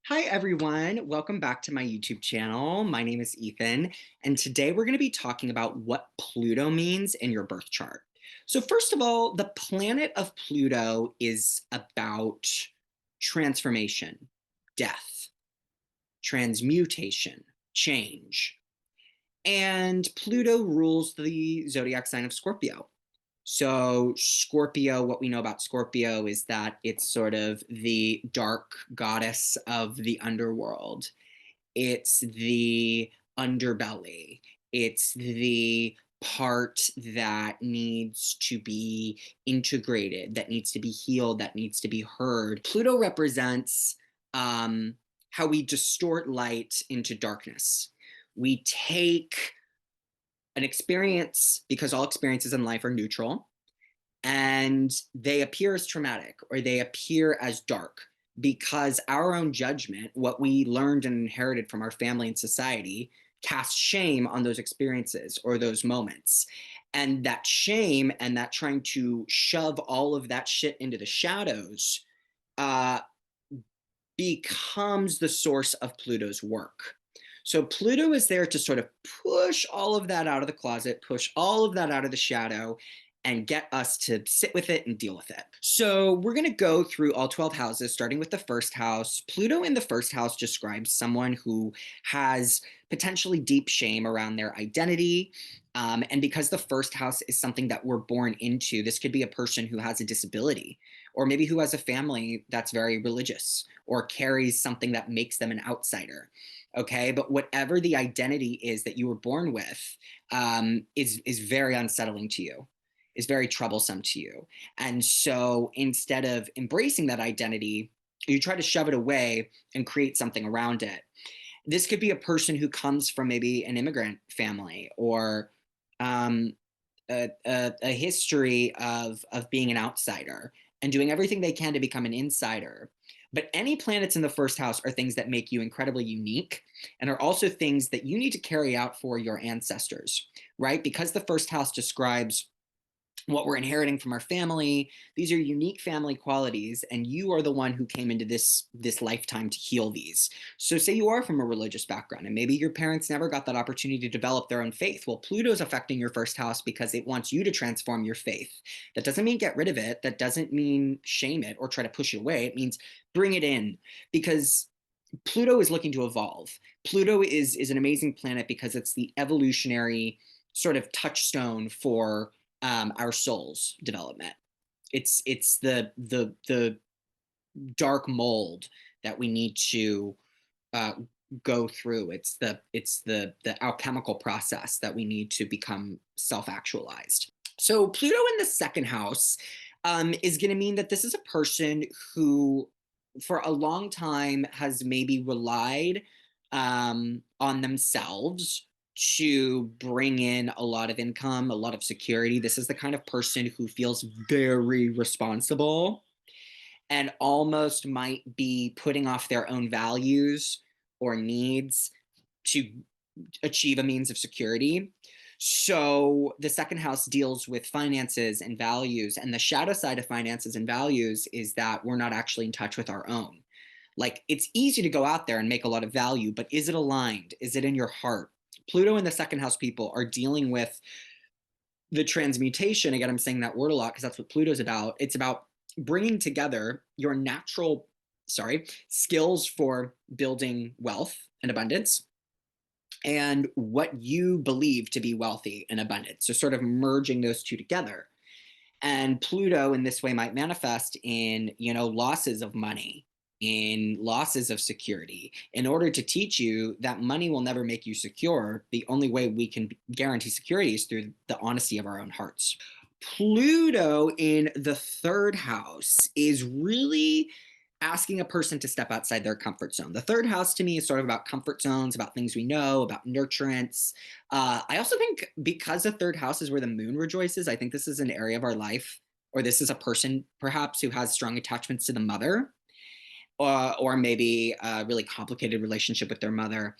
Hi, everyone. Welcome back to my YouTube channel. My name is Ethan, and today we're going to be talking about what Pluto means in your birth chart. So, first of all, the planet of Pluto is about transformation, death, transmutation, change. And Pluto rules the zodiac sign of Scorpio. So, Scorpio, what we know about Scorpio is that it's sort of the dark goddess of the underworld. It's the underbelly. It's the part that needs to be integrated, that needs to be healed, that needs to be heard. Pluto represents how we distort light into darkness. We take an experience, because all experiences in life are neutral, and they appear as traumatic or they appear as dark because our own judgment, what we learned and inherited from our family and society, casts shame on those experiences or those moments. And that shame and that trying to shove all of that shit into the shadows uh, becomes the source of Pluto's work. So Pluto is there to sort of push all of that out of the closet, push all of that out of the shadow, and get us to sit with it and deal with it. So we're going to go through all 12 houses, starting with the first house. Pluto in the first house describes someone who has potentially deep shame around their identity. And because the first house is something that we're born into, this could be a person who has a disability, or maybe who has a family that's very religious or carries something that makes them an outsider. Okay, but whatever the identity is that you were born with is very unsettling to you, is very troublesome to you. And so instead of embracing that identity, you try to shove it away and create something around it. This could be a person who comes from maybe an immigrant family, or um, a history of being an outsider and doing everything they can to become an insider. But any planets in the first house are things that make you incredibly unique and are also things that you need to carry out for your ancestors, right? Because the first house describes what we're inheriting from our family. These are unique family qualities, and you are the one who came into this lifetime to heal these. So say you are from a religious background and maybe your parents never got that opportunity to develop their own faith. Well, Pluto's affecting your first house because it wants you to transform your faith. That doesn't mean get rid of it. That doesn't mean shame it or try to push it away. It means bring it in, because Pluto is looking to evolve. Pluto is an amazing planet because it's the evolutionary sort of touchstone for our soul's development. It's the dark mold that we need to uh, go through. It's the alchemical process that we need to become self-actualized. So Pluto in the second house is going to mean that this is a person who, for a long time, has maybe relied on themselves to bring in a lot of income, a lot of security. This is the kind of person who feels very responsible and almost might be putting off their own values or needs to achieve a means of security. So the second house deals with finances and values. And the shadow side of finances and values is that we're not actually in touch with our own. Like, it's easy to go out there and make a lot of value, but is it aligned? Is it in your heart? Pluto and the second house people are dealing with the transmutation. Again, I'm saying that word a lot because that's what Pluto's about. It's about bringing together your natural, skills for building wealth and abundance and what you believe to be wealthy and abundant. So sort of merging those two together. And Pluto in this way might manifest in, losses of money, in losses of security, in order to teach you that money will never make you secure. The only way we can guarantee security is through the honesty of our own hearts. Pluto in the third house is really asking a person to step outside their comfort zone. The third house to me is sort of about comfort zones, about things we know, about nurturance. I also think because the third house is where the moon rejoices, I think this is an area of our life, or this is a person perhaps who has strong attachments to the mother, or maybe a really complicated relationship with their mother.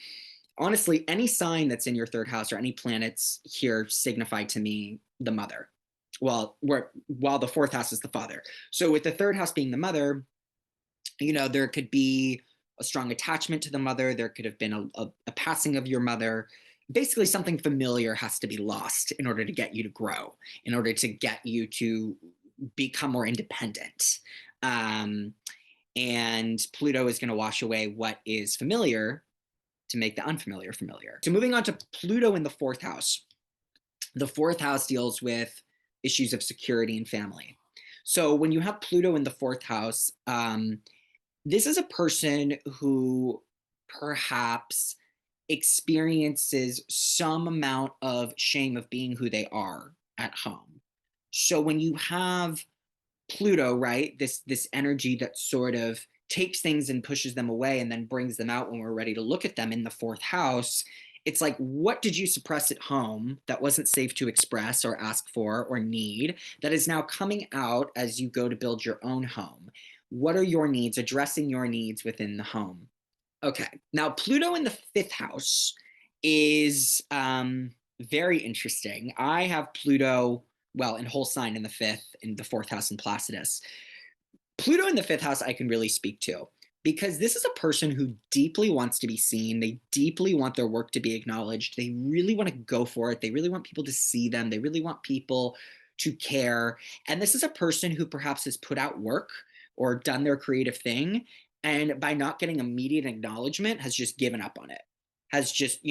Honestly, any sign that's in your third house or any planets here signify to me the mother. Well, while the fourth house is the father. So with the third house being the mother, there could be a strong attachment to the mother. There could have been a passing of your mother. Basically, something familiar has to be lost in order to get you to grow, in order to get you to become more independent. Um, and Pluto is going to wash away what is familiar to make the unfamiliar familiar. So, moving on to Pluto in the fourth house. The fourth house deals with issues of security and family. So, when you have Pluto in the fourth house, this is a person who perhaps experiences some amount of shame of being who they are at home. So when you have Pluto, right, this energy that sort of takes things and pushes them away and then brings them out when we're ready to look at them in the fourth house, it's like, what did you suppress at home that wasn't safe to express or ask for or need that is now coming out as you go to build your own home? What are your needs? Addressing your needs within the home. Okay, now Pluto in the fifth house is very interesting. I have Pluto, well, in whole sign in the fifth, in the fourth house in Placidus. Pluto in the fifth house, I can really speak to because this is a person who deeply wants to be seen. They deeply want their work to be acknowledged. They really want to go for it. They really want people to see them. They really want people to care. And this is a person who perhaps has put out work or done their creative thing. And by not getting immediate acknowledgement, has just given up on it, has just,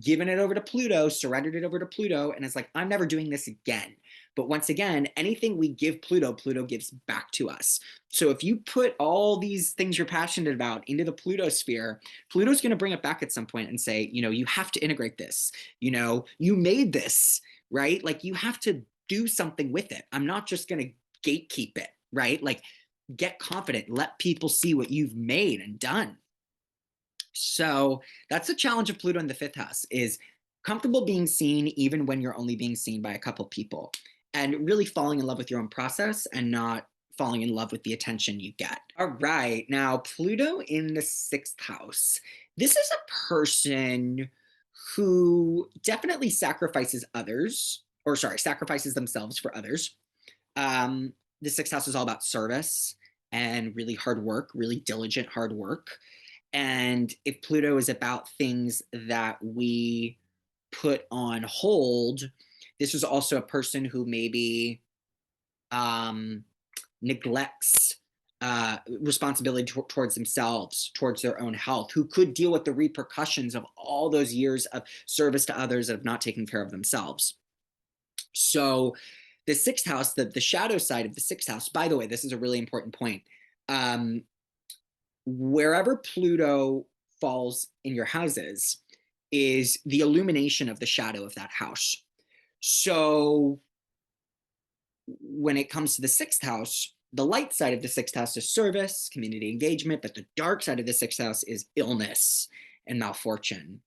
given it over to Pluto, surrendered it over to Pluto, and is like, I'm never doing this again. But once again, anything we give Pluto, Pluto gives back to us. So if you put all these things you're passionate about into the Pluto sphere, Pluto's going to bring it back at some point and say, you have to integrate this. You made this, right? Like you have to do something with it. I'm not just going to gatekeep it, right? Like get confident, let people see what you've made and done. So that's the challenge of Pluto in the fifth house is comfortable being seen even when you're only being seen by a couple people and really falling in love with your own process and not falling in love with the attention you get. All right, now Pluto in the sixth house. This is a person who definitely sacrifices others, or sorry, sacrifices themselves for others. The sixth house is all about service and really hard work, really diligent hard work. And if Pluto is about things that we put on hold, this is also a person who maybe neglects responsibility towards themselves, towards their own health, who could deal with the repercussions of all those years of service to others of not taking care of themselves. So the sixth house, the shadow side of the sixth house, by the way, this is a really important point. Wherever Pluto falls in your houses is the illumination of the shadow of that house. So when it comes to the sixth house, the light side of the sixth house is service, community engagement, but the dark side of the sixth house is illness and malfortune.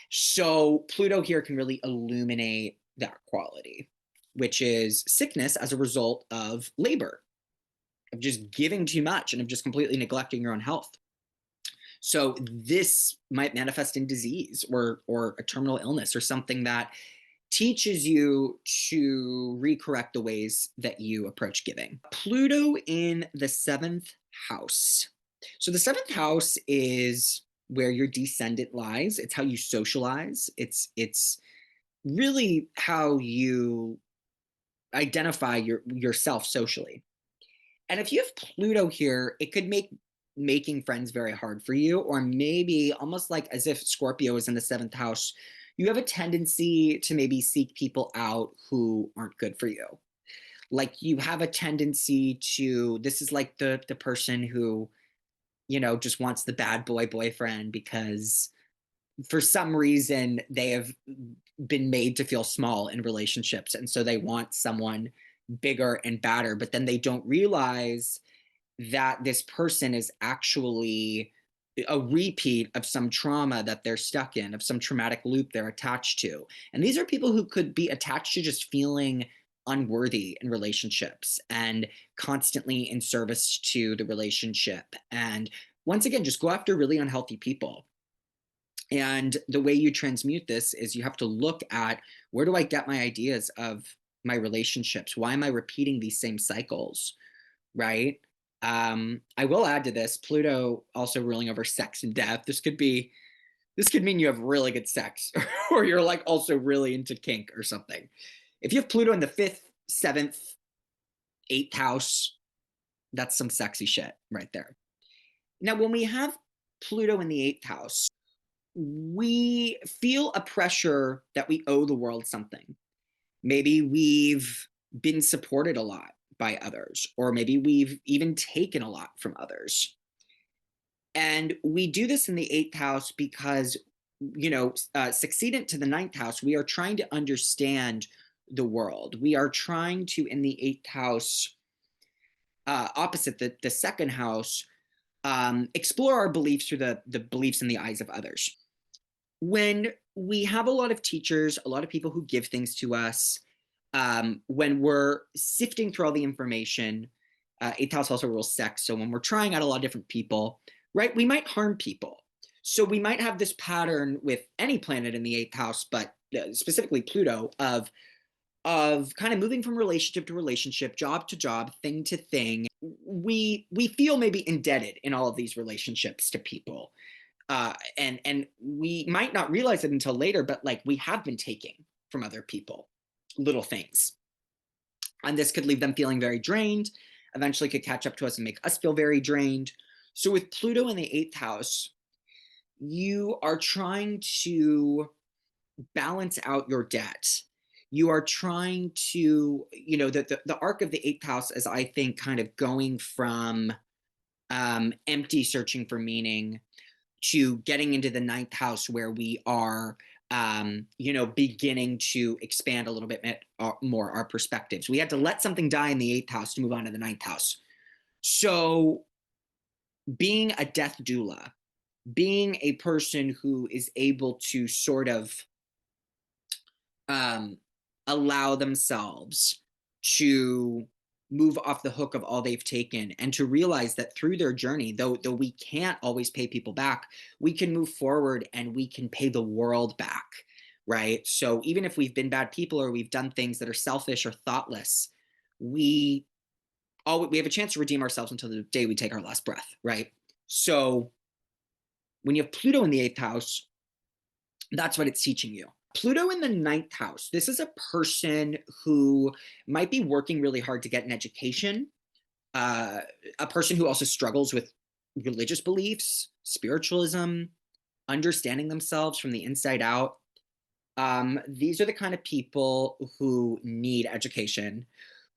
So Pluto here can really illuminate that quality, which is sickness as a result of labor, of just giving too much and of just completely neglecting your own health. So this might manifest in disease or a terminal illness or something that teaches you to recorrect the ways that you approach giving. Pluto in the seventh house. So the seventh house is where your descendant lies. It's how you socialize. It's really how you identify yourself socially. And if you have Pluto here, it could make making friends very hard for you, or maybe almost like as if Scorpio is in the seventh house, you have a tendency to maybe seek people out who aren't good for you. Like you have a tendency to, this is like the person who, just wants the bad boy boyfriend because for some reason they have been made to feel small in relationships. And so they want someone bigger and badder, but then they don't realize that this person is actually a repeat of some trauma that they're stuck in, of some traumatic loop they're attached to. And these are people who could be attached to just feeling unworthy in relationships and constantly in service to the relationship. And once again, just go after really unhealthy people. And the way you transmute this is you have to look at, where do I get my ideas of my relationships? Why am I repeating these same cycles? Right? I will add to this, Pluto also ruling over sex and death. This could mean you have really good sex, or you're like also really into kink or something. If you have Pluto in the fifth, seventh, eighth house, that's some sexy shit right there. Now, when we have Pluto in the eighth house, we feel a pressure that we owe the world something. Maybe we've been supported a lot by others, or maybe we've even taken a lot from others. And we do this in the eighth house because, succeedant to the ninth house, we are trying to understand the world. We are trying to, in the eighth house, opposite the second house, explore our beliefs through the beliefs in the eyes of others. When we have a lot of teachers, a lot of people who give things to us, when we're sifting through all the information, eighth house also rules sex. So when we're trying out a lot of different people, right, we might harm people. So we might have this pattern with any planet in the eighth house, but specifically Pluto, of kind of moving from relationship to relationship, job to job, thing to thing. We feel maybe indebted in all of these relationships to people. And we might not realize it until later, but like we have been taking from other people little things. And this could leave them feeling very drained, eventually could catch up to us and make us feel very drained. So with Pluto in the eighth house, you are trying to balance out your debt. You are trying to, the arc of the eighth house is, I think, kind of going from empty, searching for meaning, to getting into the ninth house where we are, beginning to expand a little bit more our perspectives. We had to let something die in the eighth house to move on to the ninth house. So being a death doula, being a person who is able to sort of allow themselves to move off the hook of all they've taken, and to realize that through their journey, though we can't always pay people back, we can move forward and we can pay the world back, right? So even if we've been bad people or we've done things that are selfish or thoughtless, we have a chance to redeem ourselves until the day we take our last breath, right? So when you have Pluto in the eighth house, that's what it's teaching you. Pluto in the ninth house, this is a person who might be working really hard to get an education, a person who also struggles with religious beliefs, spiritualism, understanding themselves from the inside out. These are the kind of people who need education,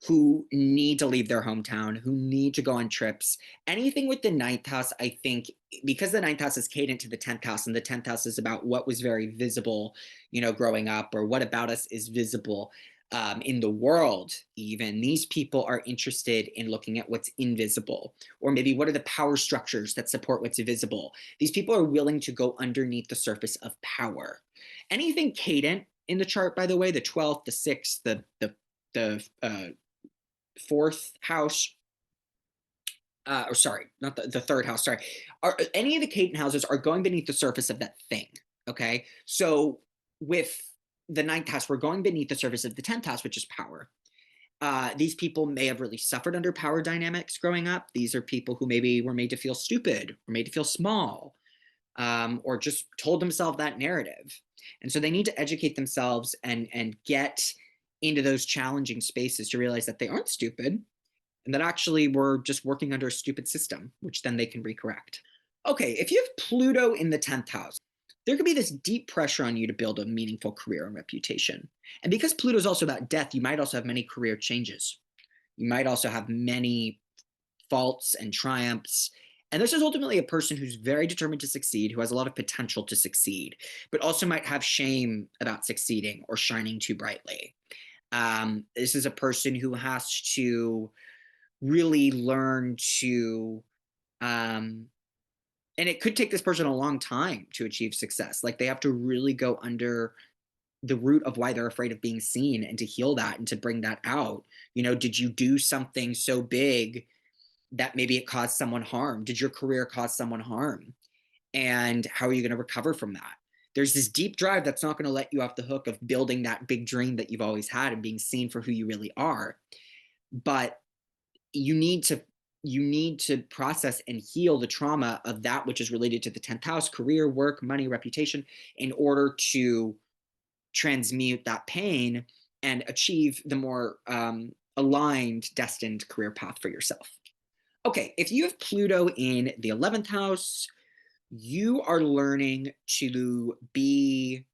who need to leave their hometown, who need to go on trips. Anything with the ninth house, I think, because the ninth house is cadent to the 10th house, and the 10th house is about what was very visible, growing up, or what about us is visible in the world. Even these people are interested in looking at what's invisible, or maybe what are the power structures that support what's visible. These people are willing to go underneath the surface of power. Anything cadent in the chart, by the way, the 12th, the 6th, the fourth house, or sorry, not the third house, sorry, any of the cadent houses are going beneath the surface of that thing. Okay. So with the ninth house, we're going beneath the surface of the 10th house, which is power. These people may have really suffered under power dynamics growing up. These are people who maybe were made to feel stupid, or made to feel small, or just told themselves that narrative. And so they need to educate themselves and get into those challenging spaces to realize that they aren't stupid, and that actually we're just working under a stupid system, which then they can recorrect. Okay, if you have Pluto in the 10th house, there could be this deep pressure on you to build a meaningful career and reputation. And because Pluto is also about death, you might also have many career changes. You might also have many faults and triumphs. And this is ultimately a person who's very determined to succeed, who has a lot of potential to succeed, but also might have shame about succeeding or shining too brightly. This is a person who has to really learn to, and it could take this person a long time to achieve success. Like they have to really go under the root of why they're afraid of being seen, and to heal that and to bring that out. Did you do something so big that maybe it caused someone harm? Did your career cause someone harm? And how are you going to recover from that? There's this deep drive that's not going to let you off the hook of building that big dream that you've always had and being seen for who you really are. But you need to you need to process and heal the trauma of that which is related to the 10th house, career, work, money, reputation, in order to transmute that pain and achieve the more aligned, destined career path for yourself. Okay, if you have Pluto in the 11th house, you are learning to be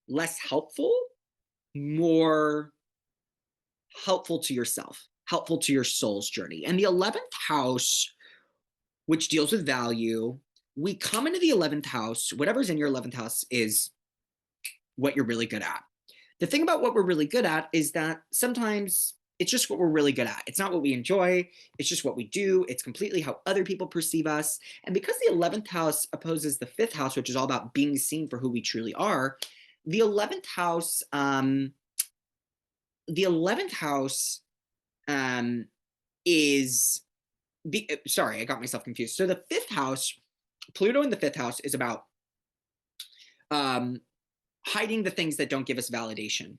less helpful, more helpful to yourself, helpful to your soul's journey. And the 11th house, which deals with value, we come into the 11th house, whatever's in your 11th house is what you're really good at. The thing about what we're really good at is that sometimes it's just what we're really good at. It's not what we enjoy. It's just what we do. It's completely how other people perceive us. And because the 11th house opposes the 5th house, which is all about being seen for who we truly are, the 11th house, the 11th house is, sorry, I got myself confused. So the 5th house, Pluto in the 5th house is about hiding the things that don't give us validation.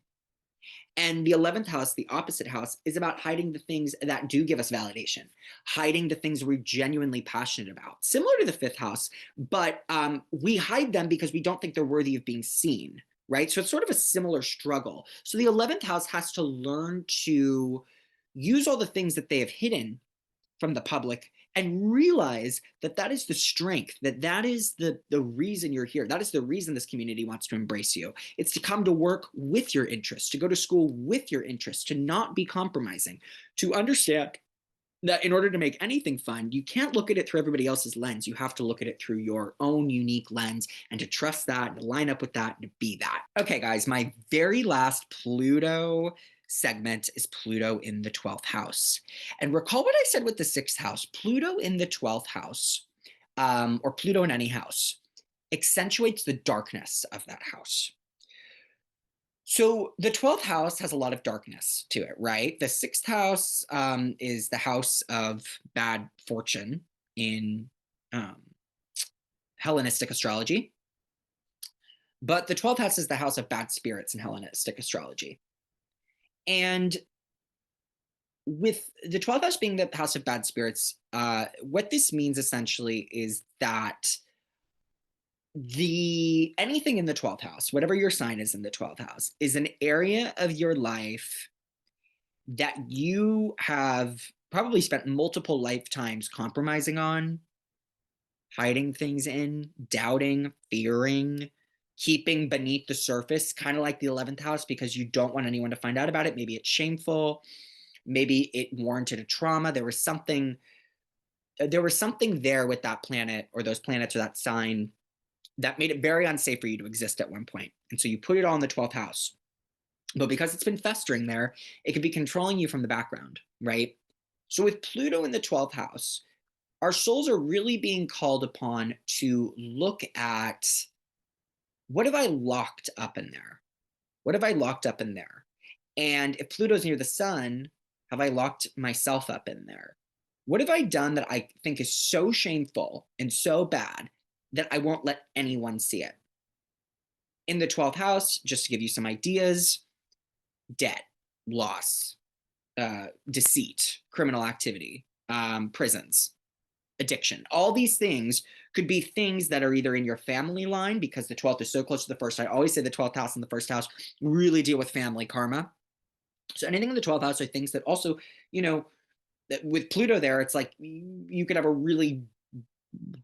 And the 11th house, the opposite house, is about hiding the things that do give us validation, hiding the things we're genuinely passionate about. Similar to the 5th house, but we hide them because we don't think they're worthy of being seen, right? So it's sort of a similar struggle. So the 11th house has to learn to use all the things that they have hidden from the public and realize that that is the strength, that that is the reason you're here. That is the reason this community wants to embrace you. It's to come to work with your interests, to go to school with your interests, to not be compromising, to understand that in order to make anything fun, you can't look at it through everybody else's lens. You have to look at it through your own unique lens and to trust that, and to line up with that, and to be that. Okay, guys, my very last Pluto segment is Pluto in the 12th house. And recall what I said with the 6th house. Pluto in the 12th house, or Pluto in any house, accentuates the darkness of that house. So the 12th house has a lot of darkness to it, right? The 6th house is the house of bad fortune in Hellenistic astrology. But the 12th house is the house of bad spirits in Hellenistic astrology. And with the 12th house being the house of bad spirits, what this means essentially is that anything in the 12th house, whatever your sign is in the 12th house, is an area of your life that you have probably spent multiple lifetimes compromising on, hiding things in, doubting, fearing, keeping beneath the surface, kind of like the 11th house, because you don't want anyone to find out about it. Maybe it's shameful. Maybe it warranted a trauma. There was something there with that planet or those planets or that sign that made it very unsafe for you to exist at one point. And so you put it all in the 12th house. But because it's been festering there, it could be controlling you from the background, right? So with Pluto in the 12th house, our souls are really being called upon to look at, what have I locked up in there? What have I locked up in there? And if Pluto's near the sun, have I locked myself up in there? What have I done that I think is so shameful and so bad that I won't let anyone see it? In the 12th house, just to give you some ideas, debt, loss, deceit, criminal activity, prisons, addiction. All these things could be things that are either in your family line, because the 12th is so close to the first. I always say the 12th house and the first house really deal with family karma. So anything in the 12th house are things that also, with Pluto there, it's like you could have a really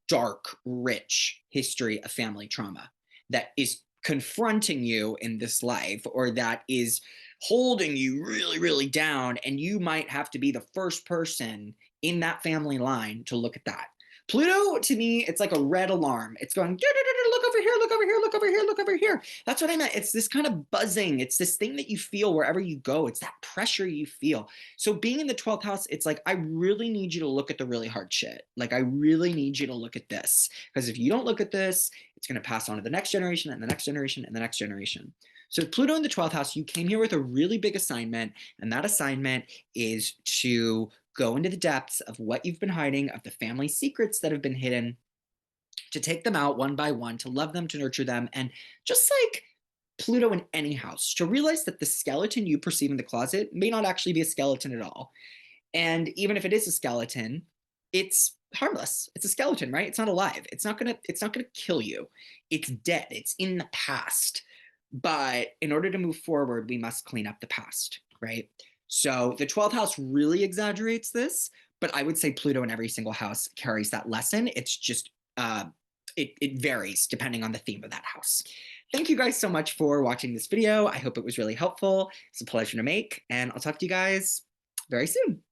dark, rich history of family trauma that is confronting you in this life, or that is holding you really, really down. And you might have to be the first person in that family line to look at that. Pluto, to me, it's like a red alarm. It's going, look over here, look over here, look over here, look over here. That's what I meant. It's this kind of buzzing. It's this thing that you feel wherever you go. It's that pressure you feel. So being in the 12th house, it's like, I really need you to look at the really hard shit. Like, I really need you to look at this. Because if you don't look at this, it's going to pass on to the next generation and the next generation and the next generation. So Pluto in the 12th house, you came here with a really big assignment. And that assignment is to go into the depths of what you've been hiding, of the family secrets that have been hidden, to take them out one by one, to love them, to nurture them. And just like Pluto in any house, to realize that the skeleton you perceive in the closet may not actually be a skeleton at all. And even if it is a skeleton, it's harmless. It's a skeleton, right? It's not alive. It's not gonna kill you. It's dead. It's in the past. But in order to move forward, we must clean up the past, right? So the 12th house really exaggerates this, but I would say Pluto in every single house carries that lesson. It's just it varies depending on the theme of that house. Thank you guys so much for watching this video. I hope it was really helpful. It's a pleasure to make, and I'll talk to you guys very soon.